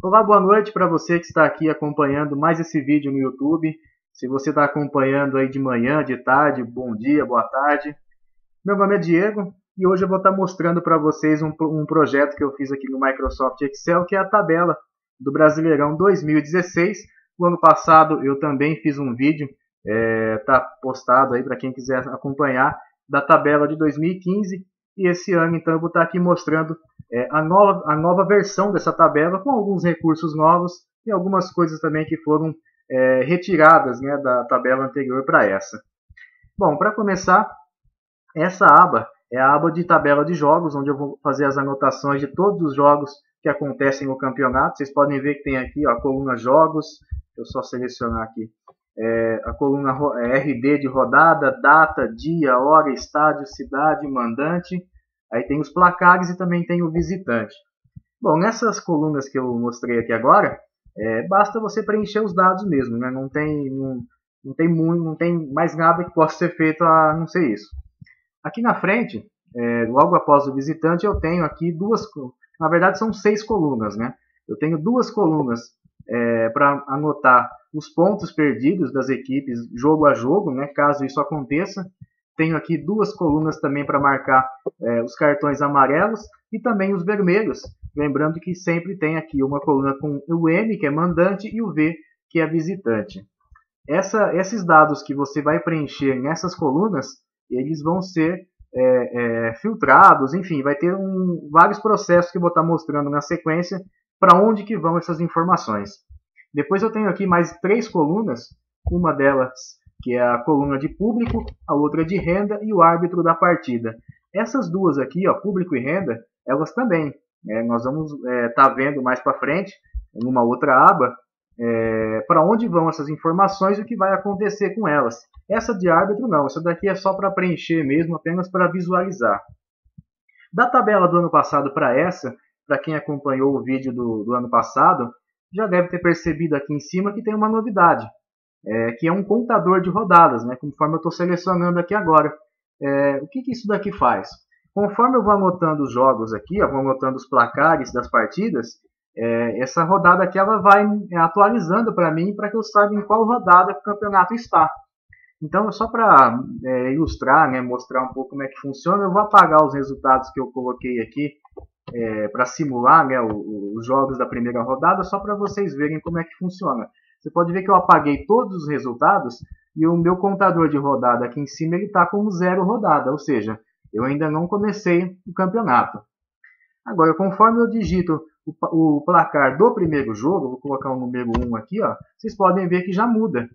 Olá, boa noite para você que está aqui acompanhando mais esse vídeo no YouTube. Se você está acompanhando aí de manhã, de tarde, bom dia, boa tarde. Meu nome é Diego e hoje eu vou estar mostrando para vocês um projeto que eu fiz aqui no Microsoft Excel, que é a tabela do Brasileirão 2016. O ano passado eu também fiz um vídeo, está postado aí para quem quiser acompanhar, da tabela de 2015. E esse ano então eu vou estar aqui mostrando a nova versão dessa tabela, com alguns recursos novos e algumas coisas também que foram retiradas, né, da tabela anterior para essa. Bom, para começar, essa aba é a aba de tabela de jogos, onde eu vou fazer as anotações de todos os jogos que acontecem no campeonato. Vocês podem ver que tem aqui ó, a coluna jogos, deixa eu só selecionar aqui, a coluna RD de rodada, data, dia, hora, estádio, cidade, mandante. Aí tem os placares e também tem o visitante. Bom, nessas colunas que eu mostrei aqui agora, basta você preencher os dados mesmo, né? Não tem mais nada que possa ser feito a não ser isso. Aqui na frente, logo após o visitante, eu tenho aqui na verdade são 6 colunas, né? Eu tenho 2 colunas para anotar os pontos perdidos das equipes jogo a jogo, né? Caso isso aconteça. Tenho aqui 2 colunas também para marcar os cartões amarelos e também os vermelhos. Lembrando que sempre tem aqui uma coluna com o M, que é mandante, e o V, que é visitante. Esses dados que você vai preencher nessas colunas, eles vão ser filtrados, enfim, vai ter vários processos que eu vou estar mostrando na sequência para onde que vão essas informações. Depois eu tenho aqui mais 3 colunas, uma delas que é a coluna de público, a outra de renda e o árbitro da partida. Essas duas aqui, ó, público e renda, elas também, nós vamos estar vendo mais para frente, em uma outra aba, para onde vão essas informações e o que vai acontecer com elas. Essa de árbitro não, essa daqui é só para preencher mesmo, apenas para visualizar. Da tabela do ano passado para essa, para quem acompanhou o vídeo do ano passado, já deve ter percebido aqui em cima que tem uma novidade. Que é um contador de rodadas, né, conforme eu estou selecionando aqui agora. O que isso daqui faz? Conforme eu vou anotando os jogos aqui, eu vou anotando os placares das partidas, essa rodada aqui ela vai atualizando para mim, para que eu saiba em qual rodada o campeonato está. Então, só para ilustrar, né, mostrar um pouco como é que funciona, eu vou apagar os resultados que eu coloquei aqui para simular, né, os jogos da primeira rodada, só para vocês verem como é que funciona. Você pode ver que eu apaguei todos os resultados e o meu contador de rodada aqui em cima está com 0 rodada, ou seja, eu ainda não comecei o campeonato. Agora, conforme eu digito o placar do primeiro jogo, vou colocar o número 1 aqui, ó, vocês podem ver que já muda.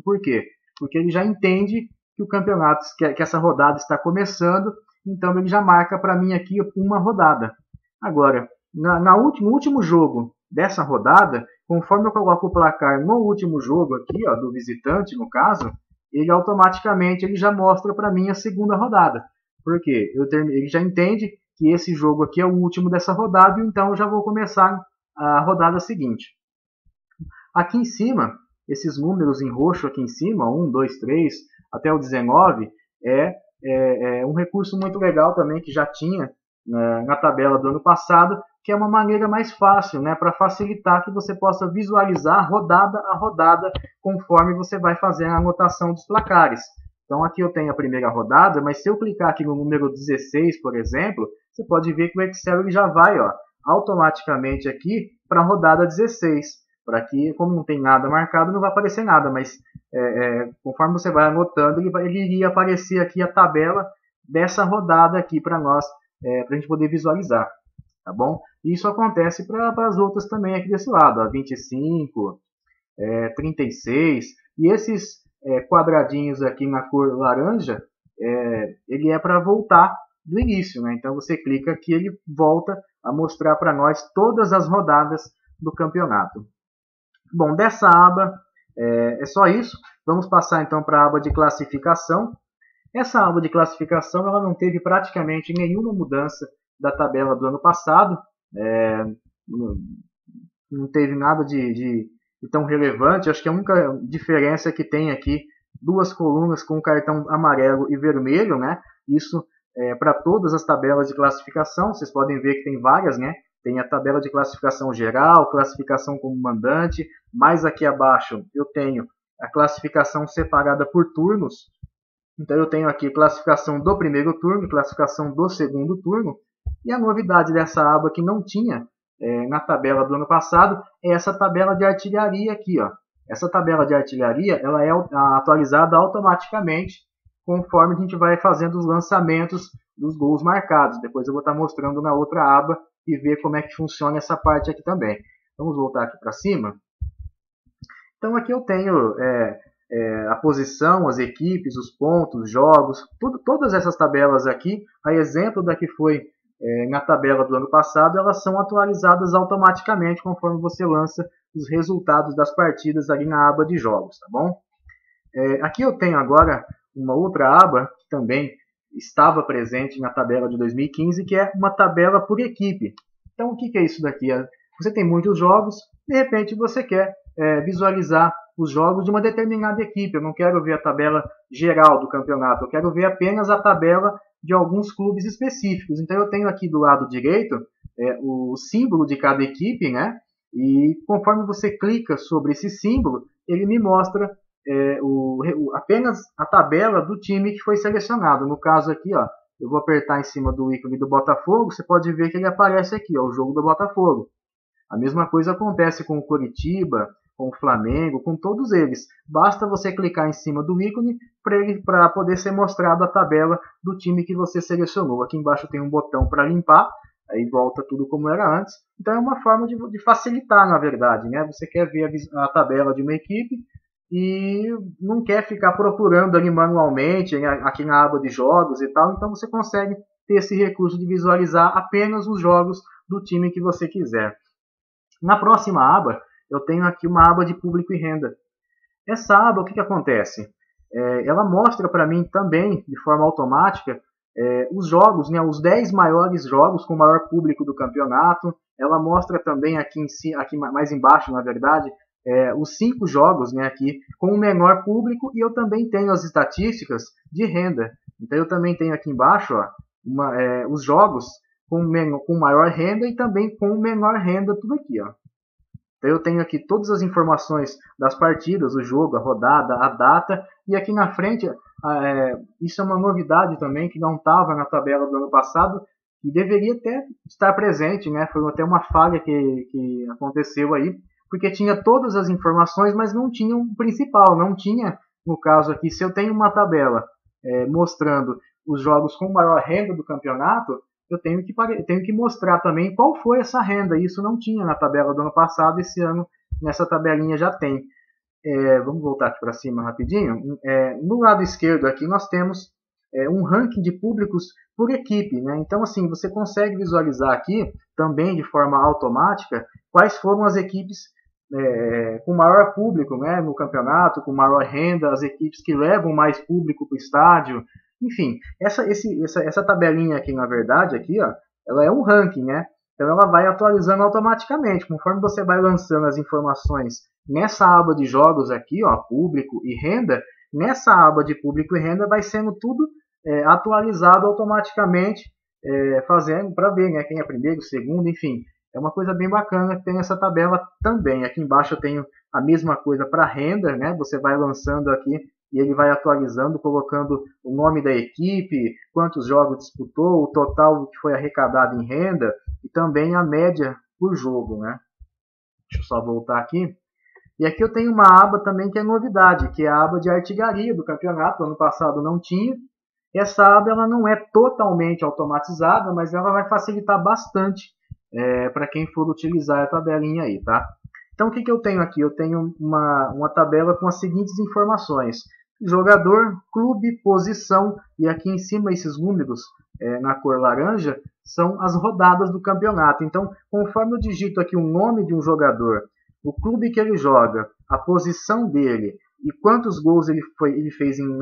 Por quê? Porque ele já entende que o campeonato, que essa rodada está começando, então ele já marca para mim aqui uma rodada. Agora, no último jogo dessa rodada, conforme eu coloco o placar no último jogo aqui, ó, do visitante no caso, ele automaticamente já mostra para mim a segunda rodada. Por quê? Ele já entende que esse jogo aqui é o último dessa rodada, e então eu já vou começar a rodada seguinte. Aqui em cima, esses números em roxo aqui em cima, 1, 2, 3, até o 19, é um recurso muito legal também que já tinha na tabela do ano passado, que é uma maneira mais fácil, né, para facilitar que você possa visualizar rodada a rodada conforme você vai fazer a anotação dos placares. Então aqui eu tenho a primeira rodada, mas se eu clicar aqui no número 16, por exemplo, você pode ver que o Excel ele já vai automaticamente aqui para a rodada 16. Para que, como não tem nada marcado, não vai aparecer nada, mas conforme você vai anotando, ele iria aparecer aqui a tabela dessa rodada aqui para nós, para a gente poder visualizar. Tá bom? Isso acontece para as outras também aqui desse lado, ó, 25, 36, e esses quadradinhos aqui na cor laranja, ele é para voltar do início, né? Então você clica aqui, ele volta a mostrar para nós todas as rodadas do campeonato. Bom, dessa aba é só isso. Vamos passar então para a aba de classificação. Essa aba de classificação ela não teve praticamente nenhuma mudança da tabela do ano passado, não teve nada de tão relevante. Acho que a única diferença é que tem aqui 2 colunas com cartão amarelo e vermelho, né? Isso para todas as tabelas de classificação. Vocês podem ver que tem várias, né? tem a tabela de classificação geral, classificação como mandante, mais aqui abaixo eu tenho a classificação separada por turnos. Então eu tenho aqui classificação do primeiro turno, classificação do segundo turno, e a novidade dessa aba que não tinha na tabela do ano passado é essa tabela de artilharia aqui, ó. Essa tabela de artilharia ela é atualizada automaticamente conforme a gente vai fazendo os lançamentos dos gols marcados. Depois eu vou estar mostrando na outra aba e ver como é que funciona essa parte aqui também. Vamos voltar aqui para cima. Então aqui eu tenho a posição, as equipes, os pontos, os jogos, todas essas tabelas aqui, a exemplo da que foi na tabela do ano passado, elas são atualizadas automaticamente conforme você lança os resultados das partidas ali na aba de jogos, tá bom? Aqui eu tenho agora uma outra aba que também estava presente na tabela de 2015, que é uma tabela por equipe. Então o que é isso daqui? Você tem muitos jogos, de repente você quer visualizar os jogos de uma determinada equipe. Eu não quero ver a tabela geral do campeonato, eu quero ver apenas a tabela de alguns clubes específicos. Então eu tenho aqui do lado direito o símbolo de cada equipe, né? E conforme você clica sobre esse símbolo, ele me mostra apenas a tabela do time que foi selecionado. No caso aqui, ó, eu vou apertar em cima do ícone do Botafogo, você pode ver que ele aparece aqui, ó, o jogo do Botafogo. A mesma coisa acontece com o Coritiba, com o Flamengo, com todos eles. Basta você clicar em cima do ícone para poder ser mostrado a tabela do time que você selecionou. Aqui embaixo tem um botão para limpar, aí volta tudo como era antes. Então é uma forma de facilitar, na verdade, né? Você quer ver a tabela de uma equipe e não quer ficar procurando ali manualmente, aqui na aba de jogos e tal. Então você consegue ter esse recurso de visualizar apenas os jogos do time que você quiser. Na próxima aba, eu tenho aqui uma aba de público e renda. Essa aba, o que acontece? Ela mostra para mim também, de forma automática, os jogos, né, os 10 maiores jogos com o maior público do campeonato. Ela mostra também aqui mais embaixo, na verdade, os 5 jogos, né, aqui com o menor público, e eu também tenho as estatísticas de renda. Então eu também tenho aqui embaixo, ó, os jogos com maior renda e também com menor renda, tudo aqui, ó. Então eu tenho aqui todas as informações das partidas, o jogo, a rodada, a data, e aqui na frente, isso é uma novidade também que não estava na tabela do ano passado e deveria até estar presente, né? Foi até uma falha que aconteceu aí, porque tinha todas as informações, mas não tinha o principal, não tinha, no caso aqui, se eu tenho uma tabela mostrando os jogos com maior renda do campeonato, eu tenho que mostrar também qual foi essa renda. Isso não tinha na tabela do ano passado, esse ano nessa tabelinha já tem. Vamos voltar aqui para cima rapidinho. No lado esquerdo aqui nós temos um ranking de públicos por equipe, né? Então assim, você consegue visualizar aqui também de forma automática quais foram as equipes com maior público, né, no campeonato, com maior renda, as equipes que levam mais público para o estádio. Enfim, essa tabelinha aqui, na verdade, aqui, ó, ela é um ranking, né? Então ela vai atualizando automaticamente. Conforme você vai lançando as informações nessa aba de jogos aqui, ó, público e renda, nessa aba de público e renda vai sendo tudo atualizado automaticamente, fazendo para ver, né, quem é primeiro, segundo, enfim. É uma coisa bem bacana que tem essa tabela também. Aqui embaixo eu tenho a mesma coisa para renda, né? Você vai lançando aqui e ele vai atualizando, colocando o nome da equipe, quantos jogos disputou, o total que foi arrecadado em renda e também a média por jogo, né? Deixa eu só voltar aqui. E aqui eu tenho uma aba também que é novidade, que é a aba de artilharia do campeonato. Ano passado não tinha. Essa aba ela não é totalmente automatizada, mas ela vai facilitar bastante para quem for utilizar a tabelinha aí, tá? Então o que eu tenho aqui? Eu tenho uma tabela com as seguintes informações: jogador, clube, posição, e aqui em cima esses números na cor laranja são as rodadas do campeonato. Então, conforme eu digito aqui o nome de um jogador, o clube que ele joga, a posição dele e quantos gols ele fez em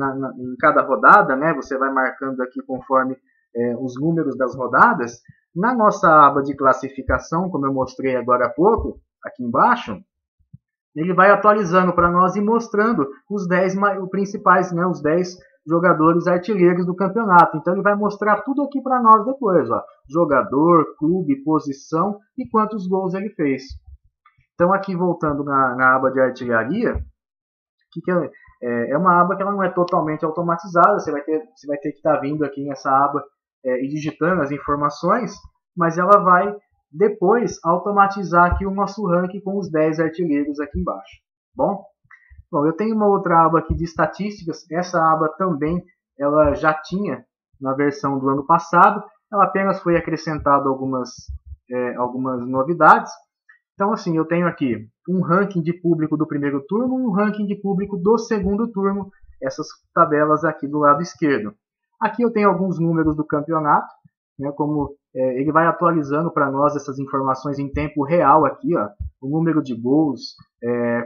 cada rodada, né? Você vai marcando aqui conforme os números das rodadas. Na nossa aba de classificação, como eu mostrei agora há pouco, aqui embaixo, ele vai atualizando para nós e mostrando os 10 principais, né, os 10 jogadores artilheiros do campeonato. Então ele vai mostrar tudo aqui para nós depois, ó. Jogador, clube, posição e quantos gols ele fez. Então aqui voltando na aba de artilharia, que é uma aba que ela não é totalmente automatizada, você vai ter que estar vindo aqui nessa aba e digitando as informações, mas ela vai depois automatizar aqui o nosso ranking com os 10 artilheiros aqui embaixo. Bom, eu tenho uma outra aba aqui de estatísticas. Essa aba também ela já tinha na versão do ano passado. Ela apenas foi acrescentada algumas novidades. Então, assim, eu tenho aqui um ranking de público do primeiro turno e um ranking de público do segundo turno. Essas tabelas aqui do lado esquerdo. Aqui eu tenho alguns números do campeonato, né, como ele vai atualizando para nós essas informações em tempo real aqui, ó, o número de gols,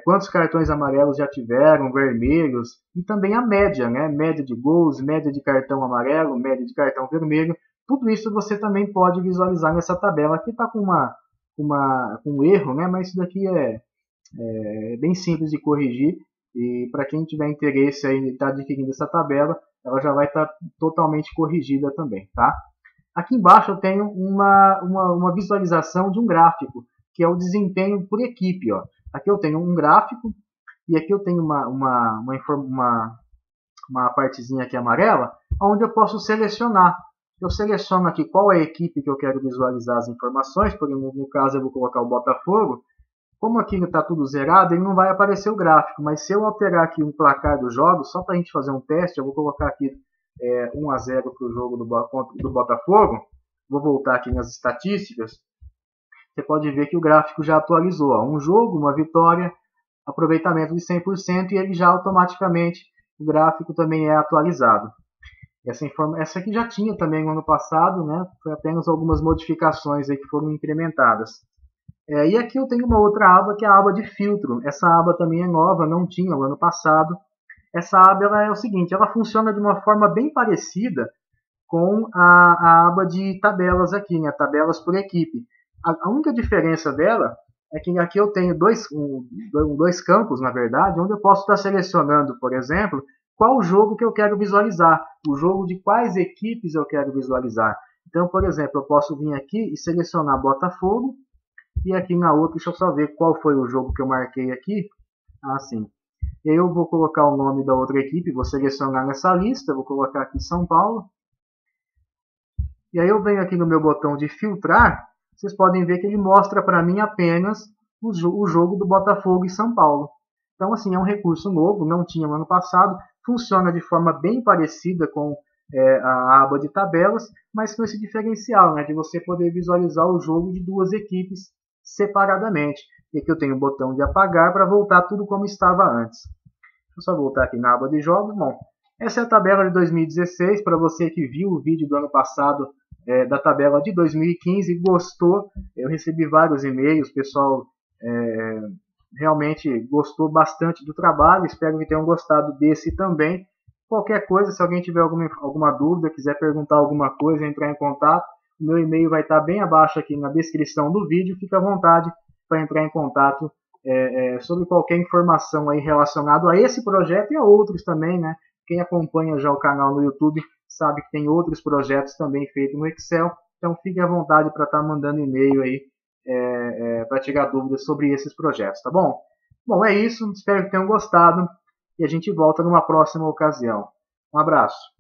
quantos cartões amarelos já tiveram, vermelhos, e também a média, né, média de gols, média de cartão amarelo, média de cartão vermelho. Tudo isso você também pode visualizar nessa tabela. Aqui está com um erro, né, mas isso daqui é bem simples de corrigir, e para quem tiver interesse em estar adquirindo essa tabela, ela já vai estar totalmente corrigida também, tá? Aqui embaixo eu tenho uma visualização de um gráfico, que é o desempenho por equipe, ó. Aqui eu tenho um gráfico, e aqui eu tenho uma partezinha aqui amarela, onde eu posso selecionar. Eu seleciono aqui qual é a equipe que eu quero visualizar as informações, por exemplo, no caso eu vou colocar o Botafogo. Como aqui está tudo zerado, ele não vai aparecer o gráfico, mas se eu alterar aqui o placar dos jogos, só para a gente fazer um teste, eu vou colocar aqui 1 a 0 para o jogo do Botafogo. Vou voltar aqui nas estatísticas. Você pode ver que o gráfico já atualizou. Ó. Um jogo, uma vitória, aproveitamento de 100% e ele já automaticamente, o gráfico também é atualizado. Essa aqui já tinha também no ano passado, né? Foi apenas algumas modificações aí que foram incrementadas. E aqui eu tenho uma outra aba que é a aba de filtro. Essa aba também é nova, não tinha no ano passado. Essa aba ela é o seguinte, ela funciona de uma forma bem parecida com a aba de tabelas aqui, né? Tabelas por equipe. A única diferença dela é que aqui eu tenho dois campos, na verdade, onde eu posso estar selecionando, por exemplo, qual jogo que eu quero visualizar, o jogo de quais equipes eu quero visualizar. Então, por exemplo, eu posso vir aqui e selecionar Botafogo, e aqui na outra, deixa eu só ver qual foi o jogo que eu marquei aqui. Sim. E aí eu vou colocar o nome da outra equipe, vou selecionar nessa lista, vou colocar aqui São Paulo. E aí eu venho aqui no meu botão de filtrar, vocês podem ver que ele mostra para mim apenas o jogo do Botafogo e São Paulo. Então, assim, é um recurso novo, não tinha no ano passado, funciona de forma bem parecida com a aba de tabelas, mas com esse diferencial, né, de você poder visualizar o jogo de duas equipes separadamente. E aqui eu tenho o botão de apagar para voltar tudo como estava antes. Deixa eu só voltar aqui na aba de jogos. Bom, essa é a tabela de 2016. Para você que viu o vídeo do ano passado da tabela de 2015 e gostou, eu recebi vários e-mails, o pessoal realmente gostou bastante do trabalho. Espero que tenham gostado desse também. Qualquer coisa, se alguém tiver alguma dúvida, quiser perguntar alguma coisa, entrar em contato, o meu e-mail vai estar bem abaixo aqui na descrição do vídeo. Fique à vontade para entrar em contato sobre qualquer informação aí relacionada a esse projeto e a outros também, né? Quem acompanha já o canal no YouTube sabe que tem outros projetos também feitos no Excel. Então fique à vontade para estar mandando e-mail aí para tirar dúvidas sobre esses projetos, tá bom? Bom, é isso. Espero que tenham gostado e a gente volta numa próxima ocasião. Um abraço.